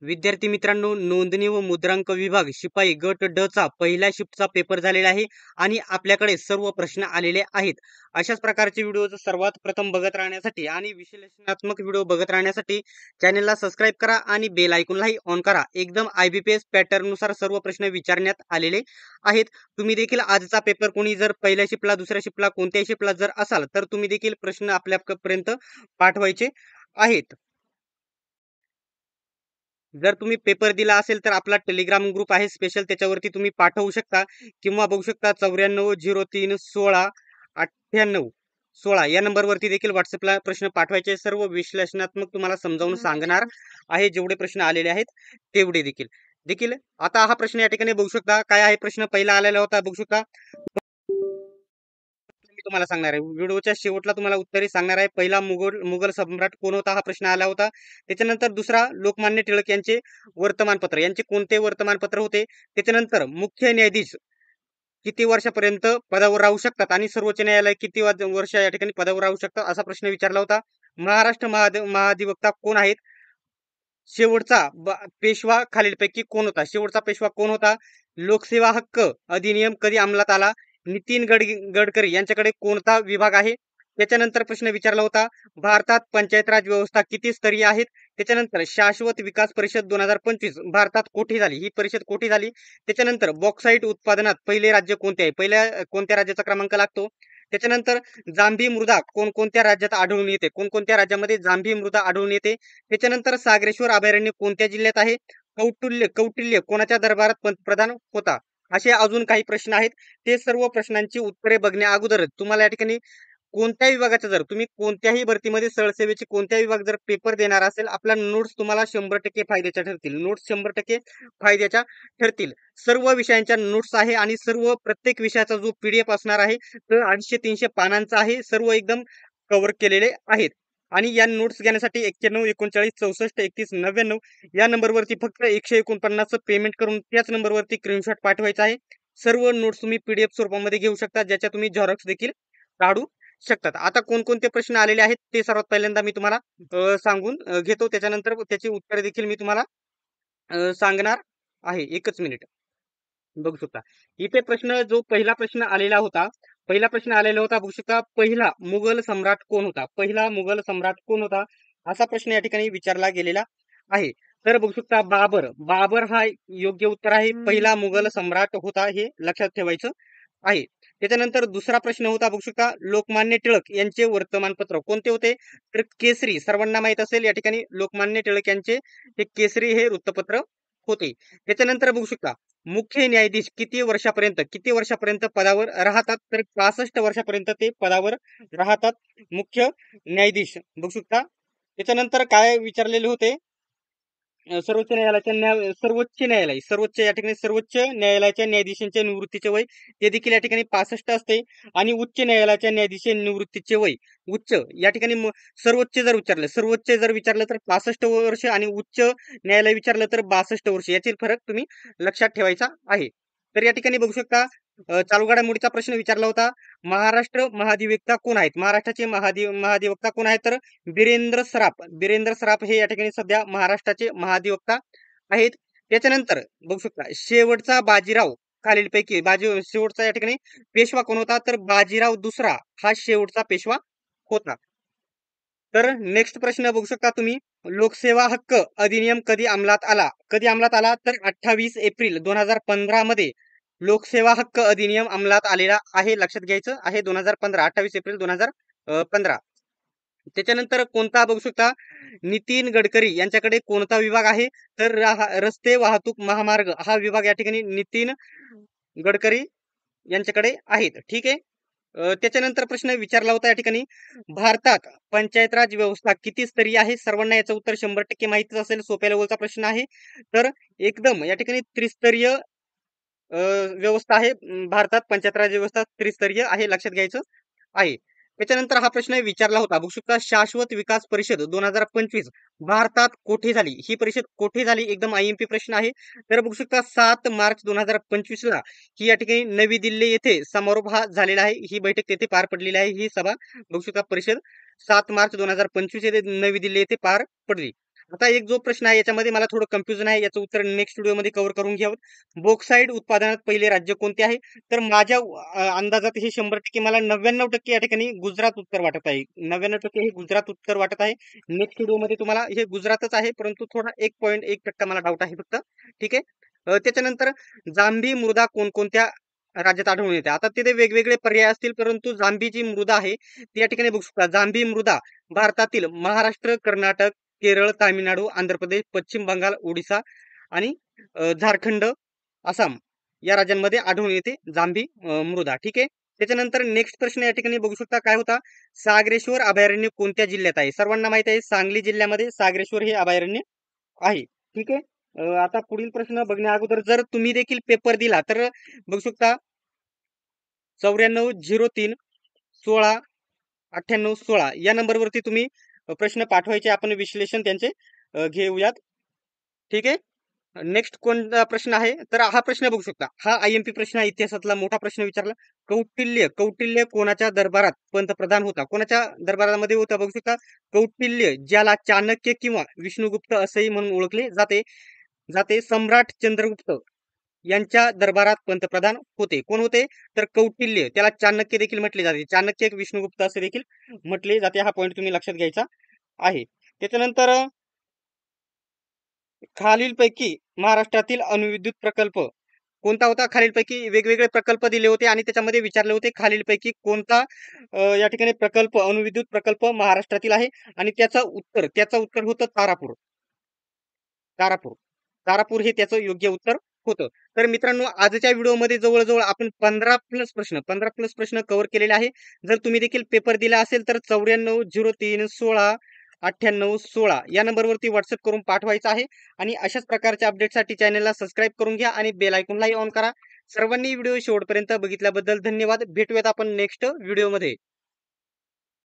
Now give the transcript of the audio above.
विद्यार्थी मित्रांनो, नोंदणी व मुद्रांक विभाग शिपाई गट ड चा पहिल्या शिफ्टचा पेपर झालेला आहे आणि आपल्याकडे सर्व प्रश्न आलेले आहेत. अशाच प्रकारचे व्हिडिओ सर्वात प्रथम बघत राहण्यासाठी आणि विश्लेषणात्मक व्हिडिओ बघत राहण्यासाठी चॅनलला सबस्क्राईब करा आणि बेल आयकॉनलाही ऑन करा. एकदम IBPS पॅटर्न नुसार सर्व प्रश्न विचारण्यात आलेले आहेत. तुम्ही देखील आजचा पेपर कोणी जर पहिल्या शिफ्टला, दुसऱ्या शिफ्टला, कोणत्याही शिफ्टला जर असाल तर तुम्ही देखील प्रश्न आपल्यापर्यंत पाठवायचे आहेत. जर तुम्ही पेपर दिला असेल तर आपला टेलिग्राम ग्रुप आहे स्पेशल, त्याच्यावरती तुम्ही पाठवू शकता किंवा बघू शकता 9403169816 या नंबरवरती देखील व्हॉट्सअपला प्रश्न पाठवायचे. सर्व विश्लेषणात्मक तुम्हाला समजावून सांगणार आहे. जेवढे प्रश्न आलेले आहेत तेवढे देखील देखील आता हा प्रश्न या ठिकाणी बघू शकता. काय आहे प्रश्न? पहिला आलेला होता, बघू शकता. मी तुम्हाला सांगणार आहे, व्हिडिओच्या शेवटला तुम्हाला उत्तरे सांगणार आहे. पहिला मुघल सम्राट कोण होता हा प्रश्न आला होता. त्याच्यानंतर दुसरा लोकमान्य टिळक यांचे वर्तमानपत्र, यांचे कोणते वर्तमानपत्र होते. त्याच्यानंतर मुख्य न्यायाधीश किती वर्षापर्यंत पदावर राहू शकतात आणि सर्वोच्च न्यायालय किती वर्ष या ठिकाणी पदावर राहू शकतात असा प्रश्न विचारला होता. महाराष्ट्र महाधिवक्ता कोण आहेत? शेवटचा पेशवा खालीलपैकी कोण होता? शेवटचा पेशवा कोण होता? लोकसेवा हक्क अधिनियम कधी अंमलात आला? नितीन गडकरी यांच्याकडे कोणता विभाग आहे? त्याच्यानंतर प्रश्न विचारला होता, भारतात पंचायत राज व्यवस्था किती स्तरीय आहेत? त्याच्यानंतर शाश्वत विकास परिषद 2025 भारतात कोठे झाली? ही परिषद कोठे झाली? त्याच्यानंतर बॉक्साईट उत्पादनात पहिले राज्य कोणते आहे? पहिल्या कोणत्या राज्याचा क्रमांक लागतो? त्याच्यानंतर जांभी मृदा कोणकोणत्या राज्यात आढळून येते? कोणकोणत्या राज्यामध्ये जांभी मृदा आढळून येते? त्याच्यानंतर सागरेश्वर अभयारण्य कोणत्या जिल्ह्यात आहे? कौटिल्य कोणाच्या दरबारात पंतप्रधान होता? असे अजून काही प्रश्न आहेत. ते सर्व प्रश्नांची उत्तरे बघण्या अगोदरच तुम्हाला या ठिकाणी कोणत्याही विभागाचा, जर तुम्ही कोणत्याही भरतीमध्ये सरसेवेचे कोणत्याही विभाग जर पेपर देणार असेल, आपल्या नोट्स तुम्हाला 100% फायद्याच्या ठरतील. नोट्स 100% फायद्याच्या ठरतील. सर्व विषयांच्या नोट्स आहे आणि सर्व प्रत्येक विषयाचा जो PDF असणार आहे तर 250-300 पानांचा आहे. सर्व एकदम कव्हर केलेले आहेत. आणि या नोट्स घेण्यासाठी 91 39 64 31 99 या नंबरवरती फक्त 149 पेमेंट करून त्याच नंबरवरती स्क्रीनशॉट पाठवायचा आहे. सर्व नोट्स तुम्ही PDF स्वरूपामध्ये घेऊ शकता, ज्याच्या तुम्ही झेरॉक्स देखील काढू शकतात. आता कोणकोणते प्रश्न आलेले आहेत ते सर्वात पहिल्यांदा मी तुम्हाला सांगून घेतो. त्याच्यानंतर त्याची उत्तरे देखील मी तुम्हाला सांगणार आहे. एकच मिनिट बघू शकता. इथे प्रश्न जो पहिला प्रश्न आलेला होता, बघू शकता. पहिला मुघल सम्राट कोण होता? पहिला मुघल सम्राट कोण होता असा प्रश्न या ठिकाणी विचारला गेलेला आहे. तर बघू शकता बाबर हा योग्य उत्तर आहे. पहिला मुघल सम्राट होता, हे लक्षात ठेवायचं आहे. त्याच्यानंतर दुसरा प्रश्न होता, बघू शकता. लोकमान्य टिळक यांचे वर्तमानपत्र कोणते होते? तर केसरी. सर्वांना माहित असेल या ठिकाणी लोकमान्य टिळक यांचे हे केसरी हे वृत्तपत्र होते. त्याच्यानंतर बघू शकता, मुख्य न्यायाधीश किती वर्षापर्यंत पदावर राहतात? तर 65 वर्षापर्यंत ते पदावर राहतात मुख्य न्यायाधीश, बघू शकता. त्याच्यानंतर काय विचारलेले होते? सर्वोच्च या ठिकाणी सर्वोच्च न्यायालयाच्या न्यायाधीशांच्या निवृत्तीचे वय ते देखील या ठिकाणी 65 असते. आणि उच्च न्यायालयाच्या न्यायाधीश निवृत्तीचे वय उच्च या ठिकाणी सर्वोच्च जर विचारलं तर 65 वर्ष आणि उच्च न्यायालय विचारलं तर 62 वर्ष. याचे फरक तुम्ही लक्षात ठेवायचा आहे. तर या ठिकाणी बघू शकता, चालू घडामोडीचा प्रश्न विचारला होता. महाराष्ट्र महाधिवक्ता कोण आहेत? महाराष्ट्राचे महाधिवक्ता कोण आहेत? तर बिरेंद्र सराफ हे या ठिकाणी सध्या महाराष्ट्राचे महाधिवक्ता आहेत. त्याच्यानंतर बघू शकता, शेवटचा बाजीराव खालीलपैकी शेवटचा या ठिकाणी पेशवा कोण होता? तर बाजीराव दुसरा हा शेवटचा पेशवा होता. तर नेक्स्ट प्रश्न बघू शकता तुम्ही, लोकसेवा हक्क अधिनियम कधी अंमलात आला? तर 28 एप्रिल 2015 मध्ये लोकसेवा हक्क अधिनियम अंमलात आलेला आहे. लक्षात घ्यायचं आहे 2015, 28 एप्रिल 2015. त्याच्यानंतर कोणता बघू शकता, नितीन गडकरी यांच्याकडे कोणता विभाग आहे? तर रस्ते वाहतूक महामार्ग हा विभाग या ठिकाणी नितीन गडकरी यांच्याकडे आहेत. ठीक आहे. त्याच्यानंतर प्रश्न विचारला होता या ठिकाणी, भारतात पंचायत राज व्यवस्था किती स्तरीय आहे? सर्वांना याचं उत्तर 100% माहितीच असेल. सोप्या लेवलचा प्रश्न आहे. तर एकदम या ठिकाणी त्रिस्तरीय व्यवस्था आहे. भारतात पंचायत राज व्यवस्था त्रिस्तरीय आहे, लक्षात घ्यायचं आहे. त्याच्यानंतर हा प्रश्न विचारला होता, बघू शकता. शाश्वत विकास परिषद 2025 भारतात कोठे झाली? ही परिषद कोठे झाली? एकदम IMP प्रश्न आहे. तर बघू शकता, 7 मार्च 2025 ला ही या ठिकाणी नवी दिल्ली येथे समारोप हा झालेला आहे. ही बैठक तेथे पार पडलेली आहे. ही सभा बघू शकता परिषद 7 मार्च 2025 येथे नवी दिल्ली येथे पार पडली. आता एक जो प्रश्न आहे याच्यामध्ये मला थोडं कन्फ्युजन आहे. याचं उत्तर नेक्स्ट व्हिडिओमध्ये कव्हर करून घेऊ. बॉक्साईट उत्पादनात पहिले राज्य कोणते आहे? तर माझ्या अंदाजात हे 100% मला 99% या ठिकाणी गुजरात उत्तर वाटत आहे. 99% हे गुजरात उत्तर वाटत आहे. नेक्स्ट व्हिडिओमध्ये तुम्हाला हे गुजरातच आहे, परंतु थोडा 1.1% मला डाऊट आहे फक्त. ठीक आहे. त्याच्यानंतर जांभी मृदा कोणकोणत्या राज्यात आढळून येते? आता तिथे वेगवेगळे पर्याय असतील, परंतु जांभी जी मृदा आहे ती या ठिकाणी बघू शकता. जांभी मृदा भारतातील महाराष्ट्र, कर्नाटक, केरळ, तामिळनाडू, आंध्र प्रदेश, पश्चिम बंगाल, ओडिसा आणि झारखंड, आसाम या राज्यांमध्ये आढळून येते जांभी मृदा. ठीक आहे. त्याच्यानंतर नेक्स्ट प्रश्न या ठिकाणी बघू शकता काय होता? सागरेश्वर अभयारण्य कोणत्या जिल्ह्यात आहे? सर्वांना माहित आहे सांगली जिल्ह्यामध्ये सागरेश्वर हे अभयारण्य आहे. ठीक आहे. आता पुढील प्रश्न बघण्या अगोदर जर तुम्ही देखील पेपर दिला तर बघू शकता 9403 16 98 16 या नंबरवरती तुम्ही प्रश्न पाठवायचे. आपण विश्लेषण त्यांचे घेऊयात. ठीक आहे. नेक्स्ट कोणता प्रश्न आहे? तर हा प्रश्न बघू शकता. हा IMP प्रश्न आहे, इतिहासातला मोठा प्रश्न विचारला. कौटिल्य कोणाच्या दरबारात पंतप्रधान होता? कोणाच्या दरबारामध्ये होता बघू शकता? कौटिल्य, ज्याला चाणक्य किंवा विष्णुगुप्त असेही म्हणून ओळखले जाते जाते सम्राट चंद्रगुप्त यांच्या दरबारात पंतप्रधान होते. कोण होते? तर कौटिल्य, त्याला चाणक्य देखील म्हटले जाते. चाणक्य एक विष्णुगुप्त असे देखील म्हटले जाते. हा पॉईंट तुम्ही लक्षात घ्यायचा आहे. त्याच्यानंतर खालीलपैकी महाराष्ट्रातील अणुविद्युत प्रकल्प कोणता होता? खालीलपैकी वेगवेगळे प्रकल्प दिले होते आणि त्याच्यामध्ये विचारले होते खालीलपैकी कोणता या ठिकाणी प्रकल्प अणुविद्युत प्रकल्प महाराष्ट्रातील आहे आणि त्याचं उत्तर होतं तारापूर. तारापूर. तारापूर हे त्याचं योग्य उत्तर होतं. तर मित्रांनो आजच्या व्हिडिओमध्ये जवळजवळ आपण 15 प्लस प्रश्न कव्हर केलेले आहे. जर तुम्ही देखील पेपर दिला असेल तर 9403 16 98 16 या नंबरवरती व्हॉट्सअप करून पाठवायचं आहे आणि अशाच प्रकारच्या अपडेटसाठी चॅनलला सबस्क्राईब करून घ्या आणि बेल आयकॉनलाही ऑन करा. सर्वांनी व्हिडिओ शेवटपर्यंत बघितल्याबद्दल धन्यवाद. भेटूयात आपण नेक्स्ट व्हिडिओमध्ये.